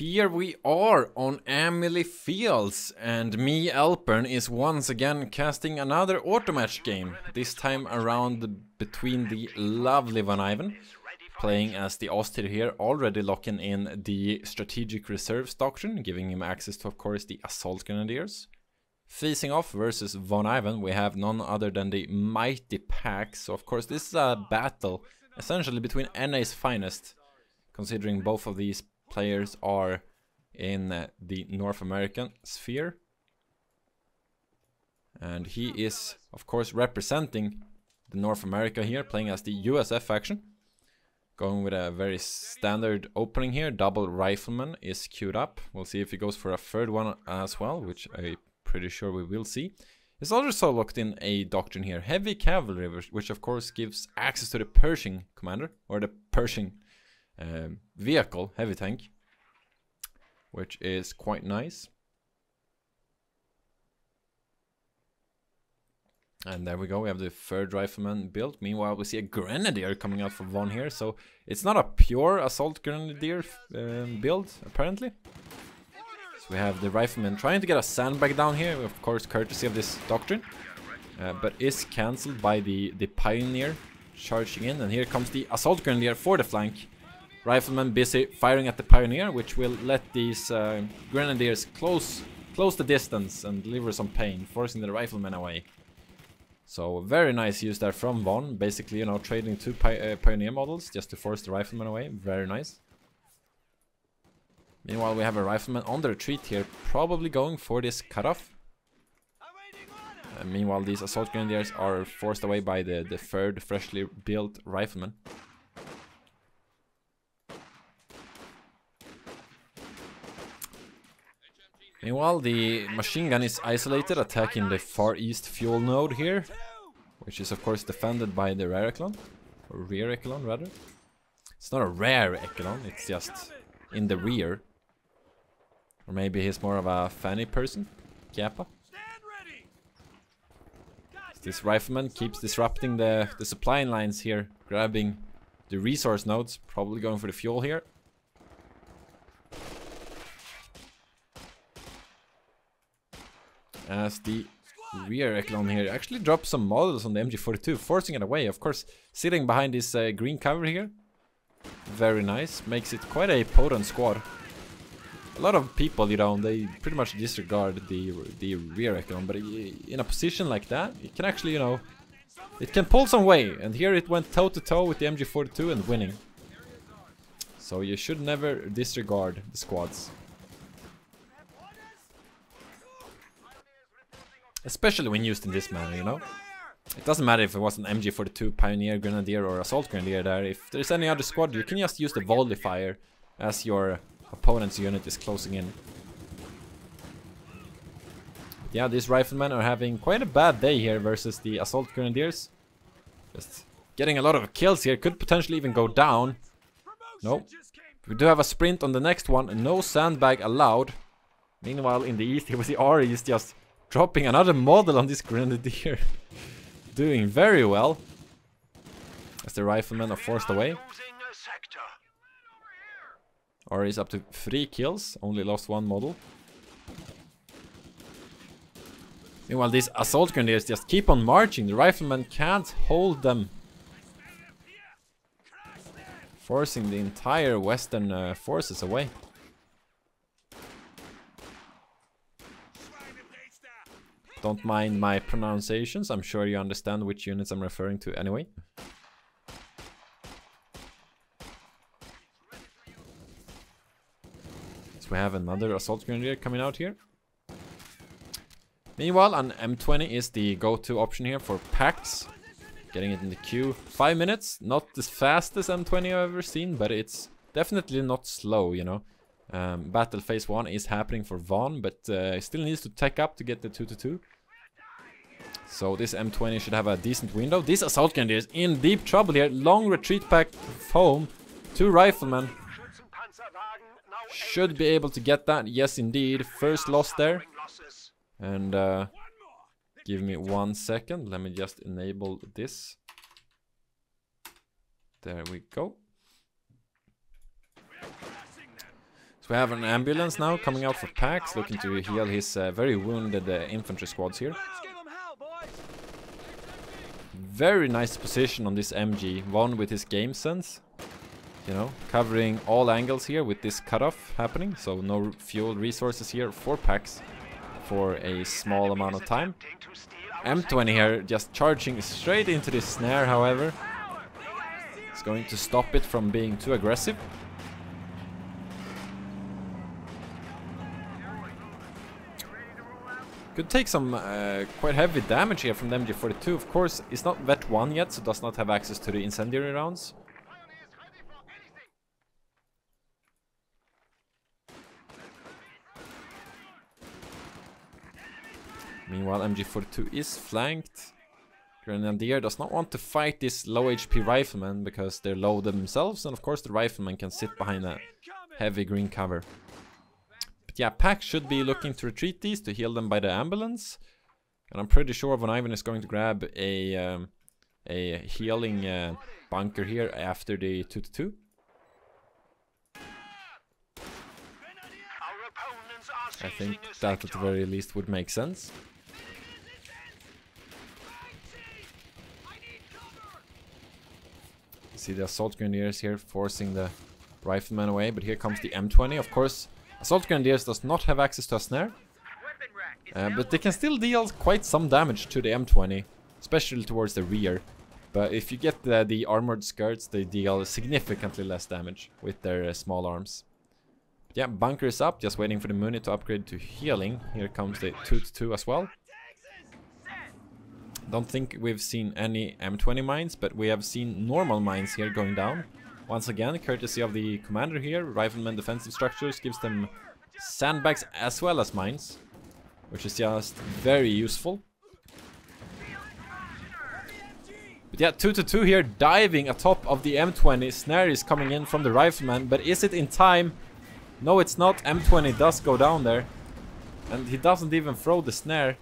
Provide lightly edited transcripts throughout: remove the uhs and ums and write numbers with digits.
here we are on Emily Fields, and me, Alpern, is once again casting another automatch game, this time around between the lovely VonIvan, playing as the ostheer here, already locking in the strategic reserves doctrine, giving him access to, of course, the assault grenadiers. Facing off versus VonIvan, we have none other than the mighty Pax, so of course this is a battle, essentially between NA's finest, considering both of these players are in the North American sphere. And he is, of course, representing the North America here, playing as the USF faction. Going with a very standard opening here. Double rifleman is queued up. We'll see if he goes for a third one as well, which I'm pretty sure we will see. He's also locked in a doctrine here. Heavy cavalry, which of course gives access to the Pershing commander, or the Pershing vehicle, heavy tank, which is quite nice. And there we go, we have the third rifleman built. Meanwhile, we see a grenadier coming out from Von here, so it's not a pure assault grenadier build, apparently. So we have the rifleman trying to get a sandbag down here, of course courtesy of this doctrine, but is cancelled by the pioneer charging in, and here comes the assault grenadier for the flank. Rifleman busy firing at the pioneer, which will let these grenadiers close the distance and deliver some pain, forcing the riflemen away. So very nice use there from Von, basically, you know, trading two pioneer models just to force the riflemen away. Very nice. Meanwhile, we have a rifleman on the retreat here, probably going for this cutoff. Meanwhile, these assault grenadiers are forced away by the third freshly built rifleman. Meanwhile, the machine gun is isolated, attacking the far east fuel node here, which is of course defended by the rear echelon, or rear echelon rather. It's not a rare echelon, it's just in the rear. Or maybe he's more of a fanny person, Kappa. This rifleman keeps disrupting the supply lines here, grabbing the resource nodes, probably going for the fuel here. As the rear echelon here actually drops some models on the MG42, forcing it away. Of course, sitting behind this green cover here. Very nice. Makes it quite a potent squad. A lot of people, you know, they pretty much disregard the rear echelon, but in a position like that, it can actually, you know, it can pull some weight. And here it went toe to toe with the MG42 and winning. So you should never disregard the squads. Especially when used in this manner, you know. It doesn't matter if it was an MG42 Pioneer Grenadier or Assault Grenadier there. If there's any other squad, you can just use the volley fire as your opponent's unit is closing in. Yeah, these riflemen are having quite a bad day here versus the Assault Grenadiers. Just getting a lot of kills here, could potentially even go down. Nope. We do have a sprint on the next one, no sandbag allowed. Meanwhile, in the east, here we see Ari is just dropping another model on this grenadier. Doing very well. As the riflemen are forced away. Or is up to 3 kills, only lost 1 model. Meanwhile, these assault grenadiers just keep on marching. The riflemen can't hold them. Forcing the entire western forces away. Don't mind my pronunciations, I'm sure you understand which units I'm referring to anyway. So we have another assault grenadier coming out here. Meanwhile, an M20 is the go-to option here for Pax. Getting it in the queue. 5 minutes, not as fast as M20 I've ever seen, but it's definitely not slow, you know. Battle phase 1 is happening for Von, but still needs to tech up to get the 2-2. So this M20 should have a decent window. This assault grenadier is in deep trouble here. Long retreat pack home. 2 riflemen. Should be able to get that. Yes, indeed. First loss there. And give me 1 second. Let me just enable this. There we go. So we have an ambulance now coming out for Pax, looking to heal his very wounded infantry squads here. Very nice position on this MG, Von with his game sense. You know, covering all angles here with this cutoff happening, so no fuel resources here for Pax for a small amount of time. M20 here just charging straight into this snare, however. It's going to stop it from being too aggressive. Could take some quite heavy damage here from the MG42. Of course, it's not Vet 1 yet, so does not have access to the incendiary rounds. Meanwhile, MG42 is flanked. Grenadier does not want to fight this low HP rifleman because they're low themselves, and of course the rifleman can sit behind a heavy green cover. But yeah, Pax should be looking to retreat these to heal them by the ambulance, and I'm pretty sure VonIvan is going to grab a healing bunker here after the 2-2. I think that at the very least would make sense. See the assault grenadiers here forcing the rifleman away, but here comes the M20. Of course, assault grenadiers does not have access to a snare, but they can still deal quite some damage to the M20, especially towards the rear. But if you get the armored skirts, they deal significantly less damage with their small arms. Yeah, bunker is up, just waiting for the Muni to upgrade to healing. Here comes the 2-2 as well. Don't think we've seen any M20 mines, but we have seen normal mines here going down. Once again, courtesy of the commander here, Rifleman Defensive Structures gives them sandbags as well as mines, which is just very useful. But yeah, 2-2 here, diving atop of the M20. Snare is coming in from the Rifleman, but is it in time? No, it's not. M20 does go down there, and he doesn't even throw the snare,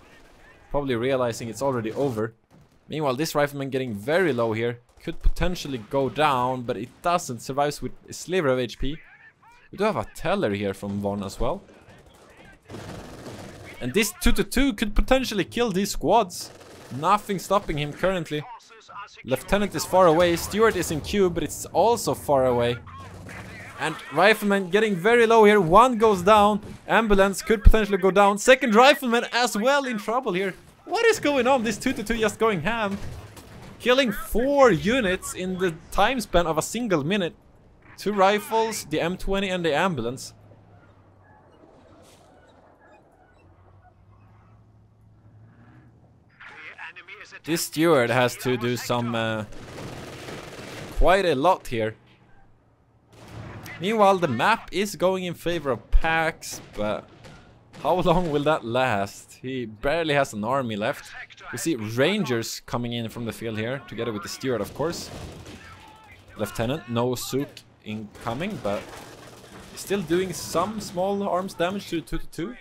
probably realizing it's already over. Meanwhile, this rifleman getting very low here, could potentially go down, but it doesn't. Survives with a sliver of HP. We do have a teller here from Von as well, and this 2-2 could potentially kill these squads. Nothing stopping him currently. Lieutenant is far away. Stewart is in queue, but it's also far away. And Rifleman getting very low here. One goes down. Ambulance could potentially go down. Second Rifleman as well in trouble here. What is going on? This 2-2 just going ham. Killing 4 units in the time span of a single minute. 2 rifles, the M20 and the ambulance. This steward has to do some quite a lot here. Meanwhile, the map is going in favor of Pax, but how long will that last? He barely has an army left. We see Rangers coming in from the field here, together with the steward, of course. Lieutenant, no Sook incoming, but still doing some small arms damage to 2-2.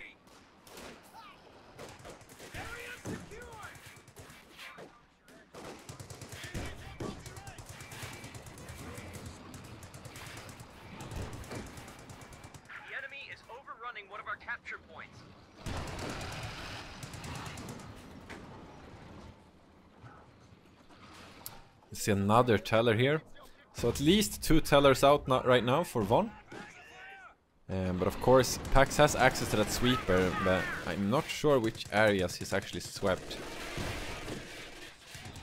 See another teller here, so at least 2 tellers out right now for Von. But of course Pax has access to that sweeper, but I'm not sure which areas he's actually swept.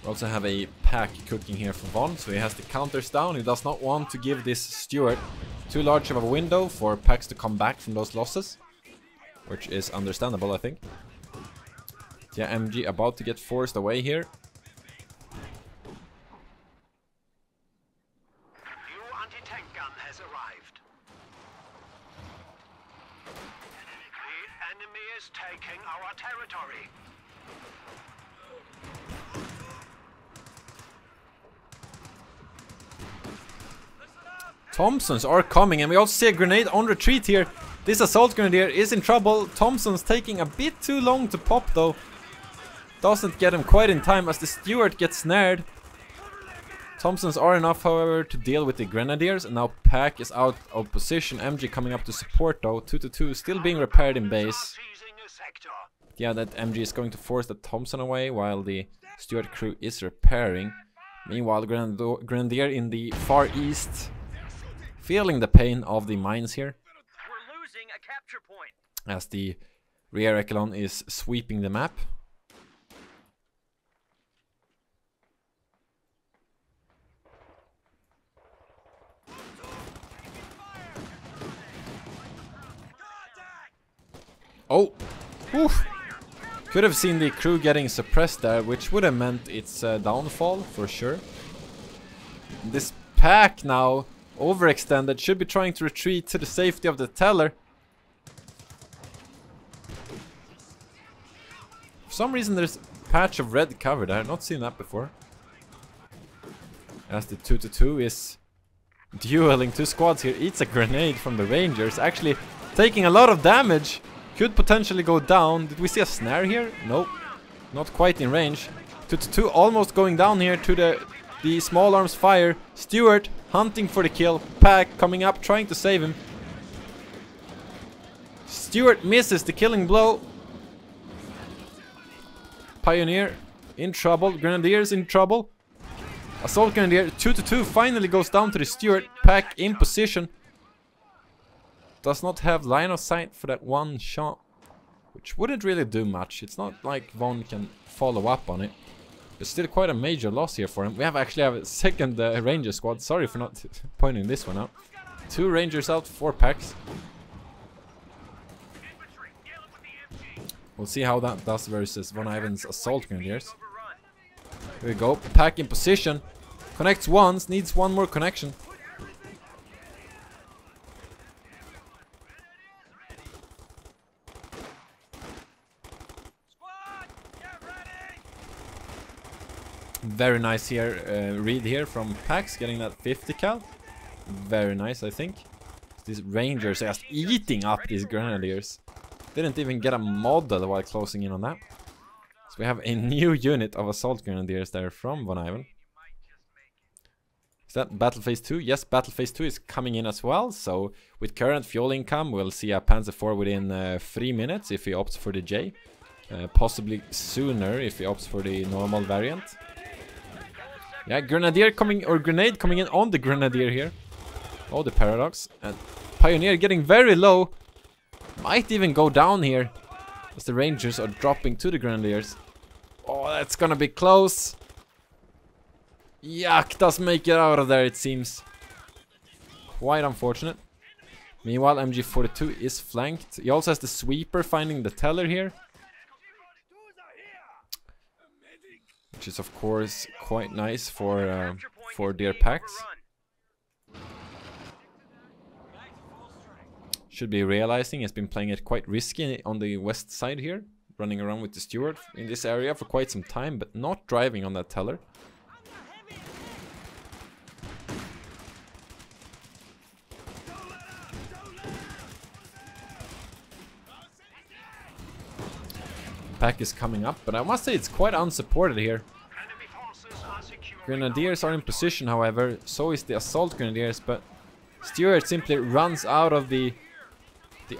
We also have a pack cooking here for Von, so he has the counters down. He does not want to give this steward too large of a window for Pax to come back from those losses, which is understandable, I think. Yeah, MG about to get forced away here. Taking our territory. Thompsons are coming, and we also see a grenade on retreat here. This assault grenadier is in trouble. Thompson's taking a bit too long to pop though. Doesn't get him quite in time as the steward gets snared. Thompsons are enough, however, to deal with the Grenadiers, and now Pack is out of position. MG coming up to support though. 2-2 still being repaired in base. Yeah, that MG is going to force the Thompson away while the Stuart crew is repairing. Meanwhile, Grenadier in the far east feeling the pain of the mines here. We're losing a capture point. As the rear echelon is sweeping the map. Oh! Oof. Could have seen the crew getting suppressed there, which would have meant its downfall for sure. This Pack now, overextended, should be trying to retreat to the safety of the teller. For some reason there's a patch of red cover there, I've not seen that before. As the 2-2 is dueling two squads here, eats a grenade from the Rangers, actually taking a lot of damage. Could potentially go down. Did we see a snare here? Nope. Not quite in range. 2-2 almost going down here to the small arms fire. Stuart hunting for the kill. Pack coming up, trying to save him. Stuart misses the killing blow. Pioneer in trouble. Grenadiers in trouble. Assault Grenadier 2-2 finally goes down to the Stuart. Pack in position. Does not have line of sight for that one shot, which wouldn't really do much. It's not like Von can follow up on it, but still quite a major loss here for him. We actually have a second Ranger squad. Sorry for not pointing this one out. 2 Rangers out, 4 Packs. We'll see how that does versus VonIvan's Assault Grenadiers. Here we go, Pack in position. Connects once, needs one more connection. Very nice here, read here from Pax, getting that 50 cal. Very nice, I think. These Rangers are just eating up these Grenadiers. Didn't even get a model while closing in on that. So we have a new unit of Assault Grenadiers there from VonIvan. Is that Battle Phase 2? Yes, Battle Phase 2 is coming in as well. So with current fuel income, we'll see a Panzer IV within 3 minutes if he opts for the J. Possibly sooner if he opts for the normal variant. Yeah, Grenadier coming, or grenade coming in on the Grenadier here. Oh, the paradox. And Pioneer getting very low. Might even go down here, as the Rangers are dropping to the Grenadiers. Oh, that's gonna be close. Yuck, does make it out of there, it seems. Quite unfortunate. Meanwhile, MG42 is flanked. He also has the sweeper finding the teller here. Which is of course quite nice for their Packs. Should be realizing he's been playing it quite risky on the west side here, running around with the Stuart in this area for quite some time, but not driving on that teller. Pack is coming up, but I must say it's quite unsupported here. Grenadiers are in position, however, so is the Assault Grenadiers, but Stuart simply runs out of the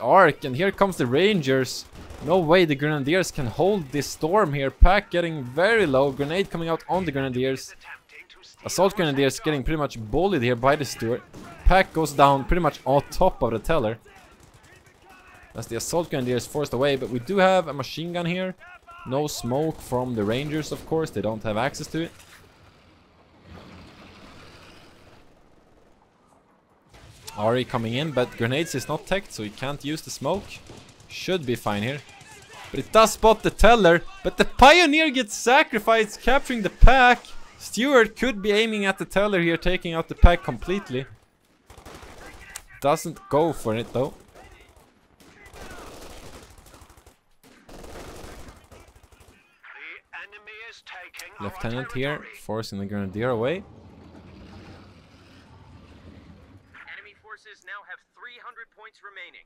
arc, and here comes the Rangers. No way the Grenadiers can hold this storm here. Pack getting very low, grenade coming out on the Grenadiers. Assault Grenadiers getting pretty much bullied here by the Stuart. Pack goes down pretty much on top of the teller. As the Assault Grenadiers forced away, but we do have a machine gun here. No smoke from the Rangers, of course, they don't have access to it. Ari coming in, but grenades is not teched, so he can't use the smoke. Should be fine here. But it does spot the teller, but the Pioneer gets sacrificed, capturing the Pack. Stuart could be aiming at the teller here, taking out the Pack completely. Doesn't go for it though. Lieutenant here, forcing the Grenadier away. Enemy forces now have 300 points remaining.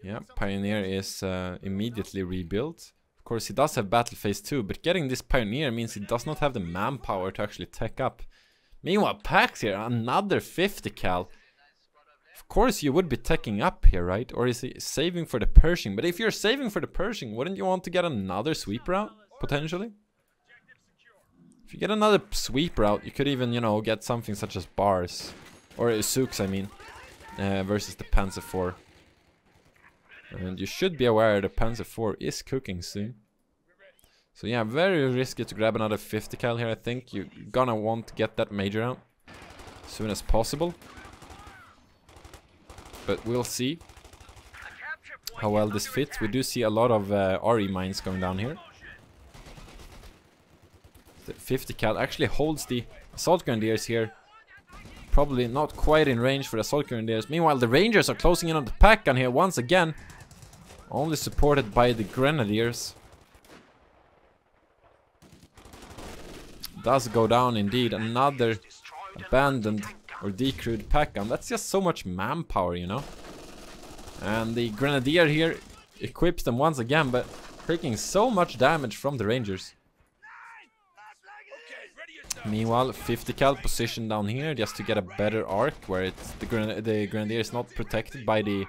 Yeah, Pioneer is immediately rebuilt. Of course, he does have battle phase 2, but getting this pioneer means he does not have the manpower to actually tech up. Meanwhile, Pax here, another 50 cal. Of course, you would be teching up here, right? Or is he saving for the Pershing? But if you're saving for the Pershing, wouldn't you want to get another sweep route, potentially? If you get another sweep route, you could even, you know, get something such as bars. Or Zooks, I mean, versus the Panzer IV. And you should be aware the Panzer IV is cooking soon. So yeah, very risky to grab another 50 cal here. I think you're gonna want to get that major out as soon as possible. But we'll see how well this fits. We do see a lot of RE mines going down here. The 50 cal actually holds the assault grenadiers here. Probably not quite in range for the assault grenadiers. Meanwhile, the Rangers are closing in on the pack gun here once again. Only supported by the grenadiers. Does go down indeed. Another abandoned or decrewed pack gun. That's just so much manpower, you know. And the grenadier here equips them once again, but taking so much damage from the Rangers. Meanwhile, 50 cal position down here just to get a better arc where it's the grenadier is not protected by the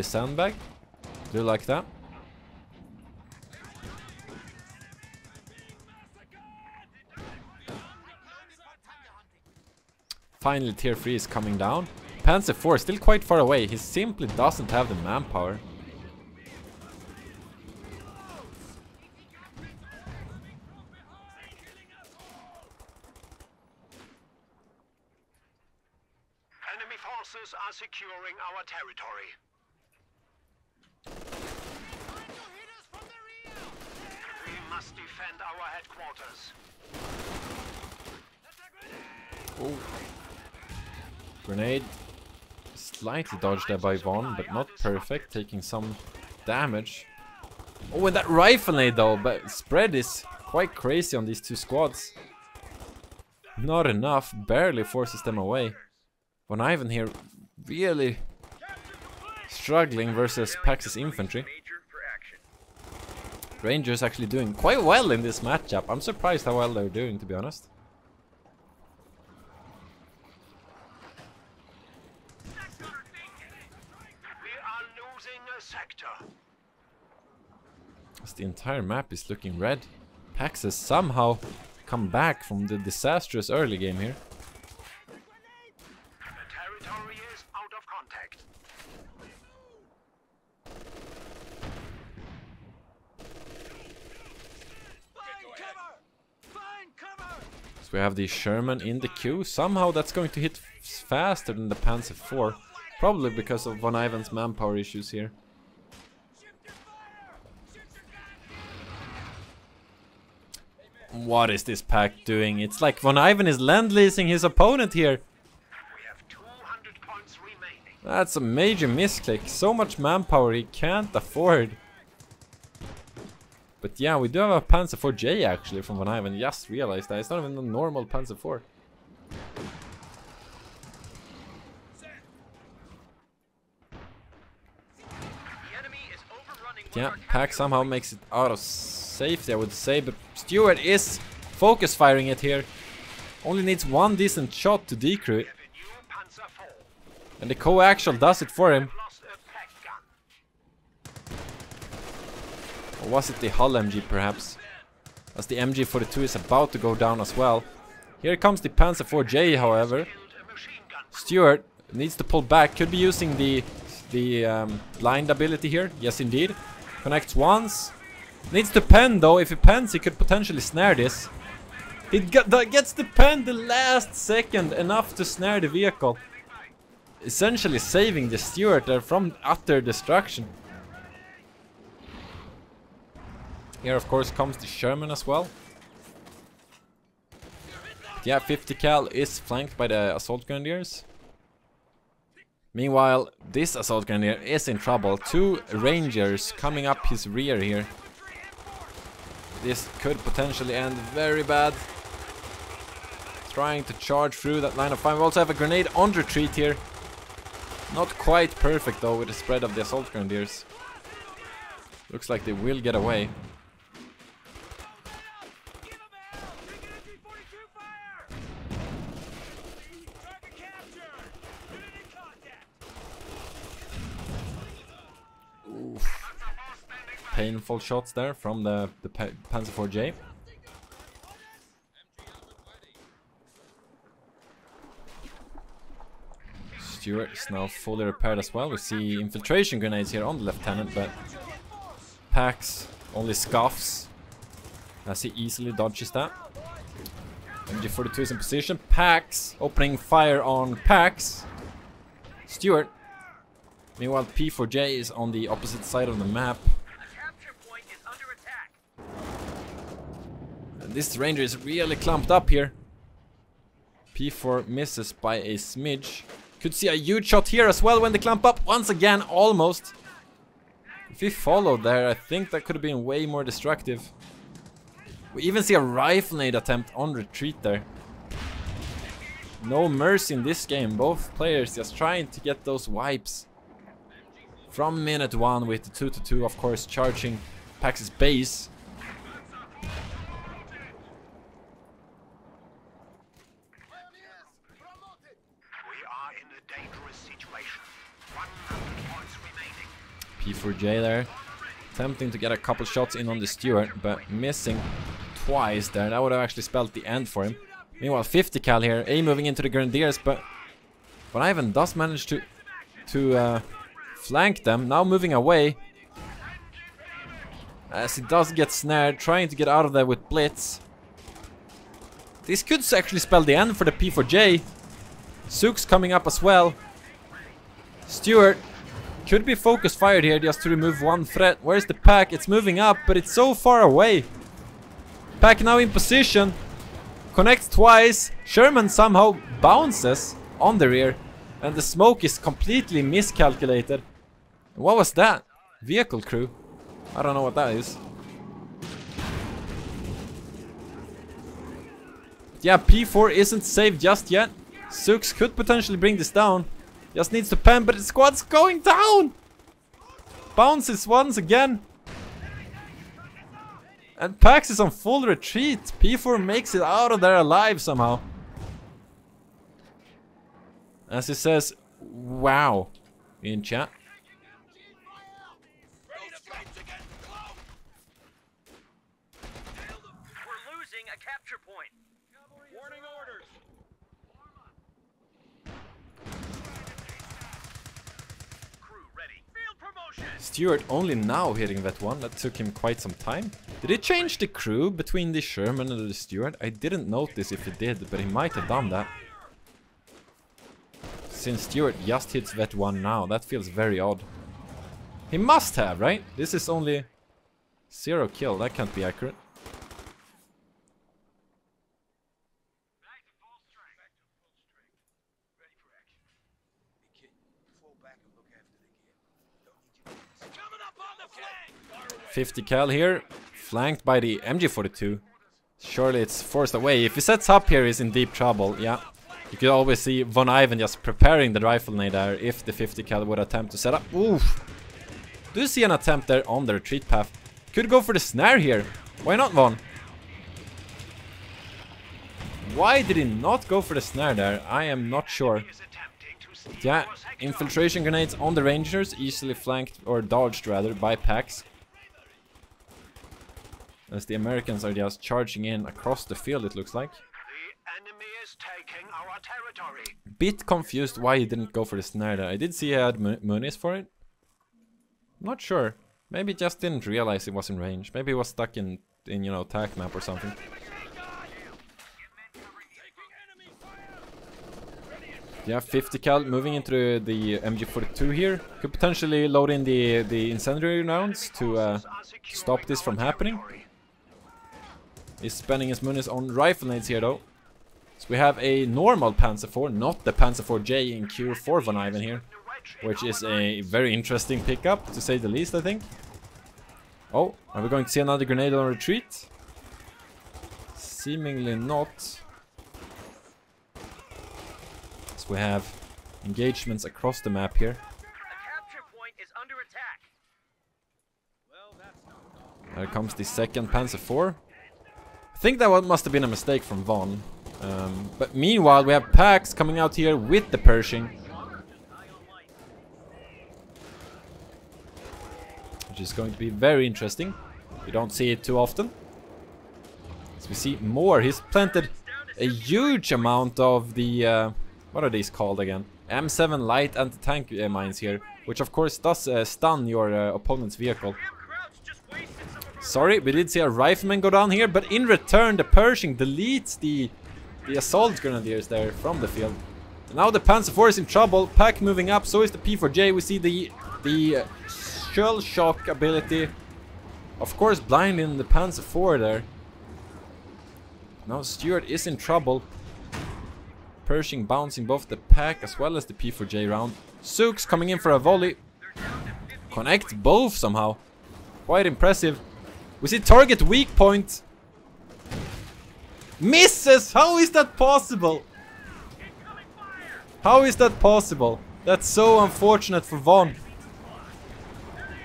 sandbag. Do you like that? Finally, tier 3 is coming down. Panzer IV still quite far away. He simply doesn't have the manpower. Enemy forces are securing our territory. We must defend our headquarters. Oh. Grenade. Slightly dodged there by Von, but not perfect. Taking some damage. Oh, and that rifle nade though, but spread is quite crazy on these two squads. Not enough, barely forces them away. VonIvan here really struggling versus Pax's infantry. Rangers actually doing quite well in this matchup. I'm surprised how well they're doing, to be honest. As the entire map is looking red. Pax has somehow come back from the disastrous early game here. The territory is out of contact. So we have the Sherman in the queue. Somehow that's going to hit faster than the Panzer IV. Probably because of VonIvan's manpower issues here. What is this pack doing? It's like VonIvan is lend-leasing his opponent here. We have 200 points remaining. That's a major misclick. So much manpower he can't afford. But yeah, we do have a Panzer IVJ actually from VonIvan. Just realized that. It's not even a normal Panzer IV. Yeah, Pack somehow makes it out of safety, I would say, but Stewart is focus firing it here. Only needs one decent shot to decrew it. And the coaxial does it for him. Or was it the Hull MG perhaps? As the MG42 is about to go down as well. Here comes the Panzer IVJ, however. Stewart needs to pull back, could be using the blind ability here. Yes, indeed. Connects once. Needs to pen though. If he pens, he could potentially snare this. He gets the pen the last second, enough to snare the vehicle. Essentially saving the Stewart there from utter destruction. Here of course comes the Sherman as well. But yeah, 50 cal is flanked by the assault grenadiers. Meanwhile, this assault grenadier is in trouble. Two Rangers coming up his rear here. This could potentially end very bad. Trying to charge through that line of fire. We also have a grenade on retreat here. Not quite perfect though with the spread of the assault grenadiers. Looks like they will get away. painful shots there from the Panzer IV-J. Stuart is now fully repaired as well. We see infiltration grenades here on the lieutenant, but Pax only scoffs as he easily dodges that. MG42 is in position. Pax opening fire on Pax. Stuart. Meanwhile, P4J is on the opposite side of the map. A capture point is under attack. And this Ranger is really clumped up here. P4 misses by a smidge. Could see a huge shot here as well when they clump up. Once again, almost. If he followed there, I think that could have been way more destructive. We even see a rifle nade attempt on retreat there. No mercy in this game. Both players just trying to get those wipes. From minute 1 with the 2-2, of course, charging Pax's base. P4J there, attempting to get a couple shots in on the Stuart, but missing twice there. That would have actually spelled the end for him. Meanwhile, 50 cal here, A moving into the Grenadiers, but VonIvan does manage to flank them, now moving away. As he does get snared, trying to get out of there with Blitz. This could actually spell the end for the P4J. Zook's coming up as well. Stuart could be focus fired here just to remove one threat. Where's the Pack? It's moving up, but it's so far away. Pack now in position. Connects twice. Sherman somehow bounces on the rear. And the smoke is completely miscalculated. What was that? Vehicle crew? I don't know what that is. Yeah, P4 isn't saved just yet. Zooks could potentially bring this down. Just needs to pen, but the squad's going down! Bounces once again. And Pax is on full retreat. P4 makes it out of there alive somehow. As he says, wow, in chat. We're losing a capture point. Warning orders. Crew ready. Field promotion. Stuart only now hitting that one. That took him quite some time. Did he change the crew between the Sherman and the Stuart? I didn't notice if he did, but he might have done that. Since Stuart just hits that one now, that feels very odd. He must have, right? This is only 0 kill. That can't be accurate. .50 cal here, flanked by the MG42. Surely it's forced away. If he sets up here, he's in deep trouble. Yeah, you could always see VonIvan just preparing the rifle nade there if the 50 cal would attempt to set up. Oof! Do you see an attempt there on the retreat path? Could go for the snare here. Why not, Von? Why did he not go for the snare there? I am not sure. Yeah, infiltration grenades on the Rangers, easily flanked, or dodged rather, by Pax. As the Americans are just charging in across the field, it looks like. The enemy is taking our territory. Bit confused why he didn't go for the snare there. I did see he had munis for it. Not sure. Maybe he just didn't realize it was in range. Maybe he was stuck in you know, attack map or something. Yeah, 50 cal moving into the MG42 here. Could potentially load in the incendiary rounds to stop this from happening. He's spending his munis on rifle nades here though. So we have a normal Panzer IV, not the Panzer IV-J in queue for VonIvan here. Which is a very interesting pickup, to say the least, I think. Oh, are we going to see another grenade on retreat? Seemingly not. So we have engagements across the map here. A capture point is under attack. There comes the second Panzer IV. I think that one must have been a mistake from Von. But meanwhile, we have Pax coming out here with the Pershing. which is going to be very interesting. You don't see it too often. As we see more, he's planted a huge amount of the, what are these called again? M7 light anti-tank mines here, which of course does stun your opponent's vehicle. Sorry, we did see a rifleman go down here, but in return the Pershing deletes the assault grenadiers there from the field. And now the Panzer IV is in trouble. Pack moving up, so is the P4J. We see the shell shock ability, of course, blinding the Panzer IV there. Now Stuart is in trouble. Pershing bouncing both the Pack as well as the P4J round. Zooks coming in for a volley. Connect both somehow. Quite impressive. We see target weak point. Misses! How is that possible? How is that possible? That's so unfortunate for Von.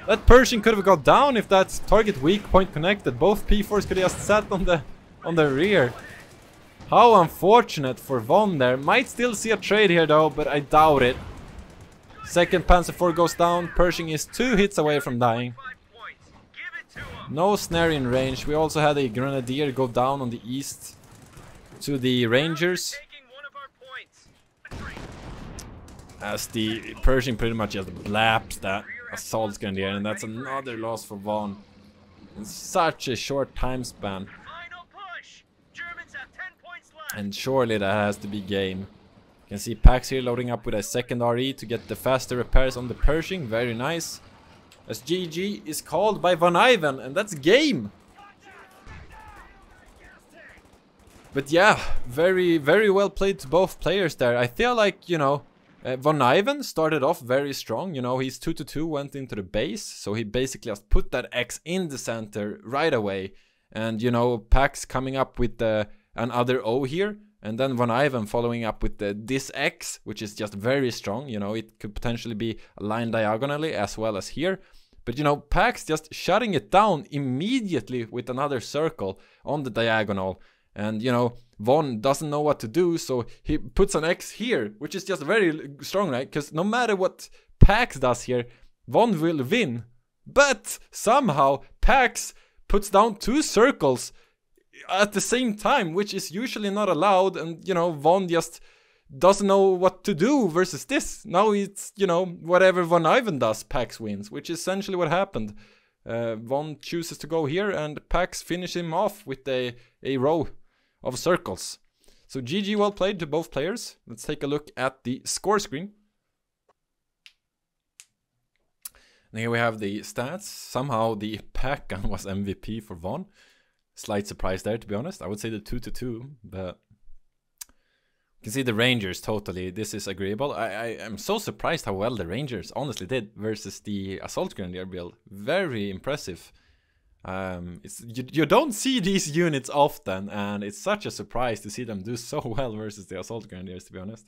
That Pershing could have got down if that target weak point connected. Both P4s could have just sat on the rear. How unfortunate for Von there. Might still see a trade here though, but I doubt it. Second Panzer IV goes down. Pershing is 2 hits away from dying. No snare in range. We also had a Grenadier go down on the east to the Rangers, as the Pershing pretty much just blaps that assault Grenadier, and that's another loss for Von in such a short time span. And surely that has to be game. You can see Pax here loading up with a second RE to get the faster repairs on the Pershing. Very nice. As GG is called by VonIvan, and that's game. But yeah, very, very well played to both players there. I feel like, you know, VonIvan started off very strong. You know, he's 2-2, went into the base, so he basically just put that X in the center right away. And, you know, Pax coming up with another O here, and then VonIvan following up with this X, which is just very strong. You know, it could potentially be aligned diagonally as well as here. But, you know, Pax just shutting it down immediately with another circle on the diagonal. And, you know, Von doesn't know what to do, so he puts an X here, which is just very strong, right? Because no matter what Pax does here, Von will win. But somehow Pax puts down 2 circles at the same time, which is usually not allowed. And, you know, Von just doesn't know what to do versus this. Now it's, you know, whatever VonIvan does, Pax wins, which is essentially what happened. Von chooses to go here, and Pax finish him off with a row of circles. So GG, well played to both players. Let's take a look at the score screen. And here we have the stats. Somehow the Pack gun was MVP for Von. Slight surprise there, to be honest. I would say the 2-2, but you can see the Rangers totally. This is agreeable. I am so surprised how well the Rangers honestly did versus the Assault Grenadier build. Very impressive. You don't see these units often, and it's such a surprise to see them do so well versus the Assault Grenadiers, to be honest.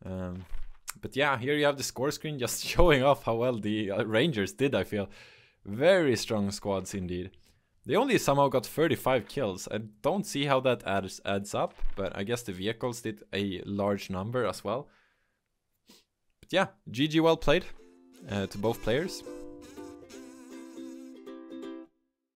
But yeah, here you have the score screen just showing off how well the Rangers did, I feel. Very strong squads indeed. They only somehow got 35 kills. I don't see how that adds up, but I guess the vehicles did a large number as well. But yeah, GG, well played to both players.